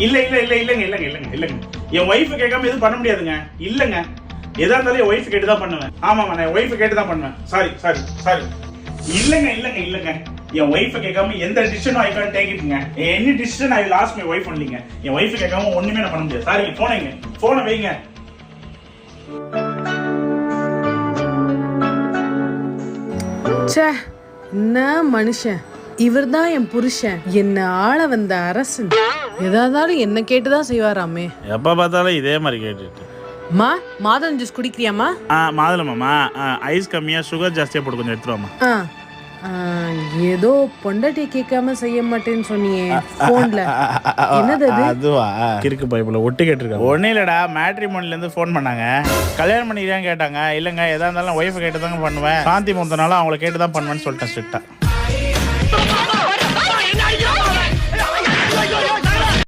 இல்லைங்க. என் ஒய்ஃப் கேட்காம எதுவும் பண்ண முடியாதுங்க. இல்லைங்க, எதா இருந்தாலும் என் ஒய்ஃப் கேட்டு தான் பண்ணுவேன். ஆமாமா, நான் ஒய்ஃப் கேட்டு தான் பண்ணுவேன். சாரி. இல்லைங்க. என் ஒய்ஃப் கேட்காம எந்த டிசிஷனும் ஐ கான்ட் டேக் இட்ங்க. Any decision I will ask my wife ஒன்லிங்க. என் ஒய்ஃப் கேட்காம ஒண்ணுமே நான் பண்ண முடியாது. சாரி, போனை வைங்க. ச்சே, என்ன மனுஷன் இவர் தான். என் புருஷன் என்ன ஆள வந்த அரசன். எதாதாலும் என்ன கேட்டுதான் செய்வாராமே. எப்ப பார்த்தாலும் இதே மாதிரி கேட்டுட்டு. மா, மாதுளம் ஜூஸ் குடிக்கிறியாமா? மாதுளமாமா, ஐஸ் கம்மியா சுகர் ஜாஸ்தியா போட்டு கொஞ்சம் எடுத்துருவாமா. ஏதோ பொண்டாட்டி கேட்காம செய்ய மாட்டேன்னு சொன்னியே போன்ல, என்னது அதுவா? கிறுக்கு பைப்புல ஒட்டு கேட்டிருக்காங்க. ஒன்னும் இல்லடா, மேட்ரிமோனில இருந்து போன் பண்ணாங்க. கல்யாணம் பண்ணிக்கிறான்னு கேட்டாங்க. இல்லங்க, எதா இருந்தாலும் ஒய்ஃபை கேட்டு தாங்க பண்ணுவேன். சாந்தி முந்தனால அவங்களை கேட்டு தான் பண்ணுவேன்னு சொல்லிட்டேன் ஸ்ட்ரிக்டா.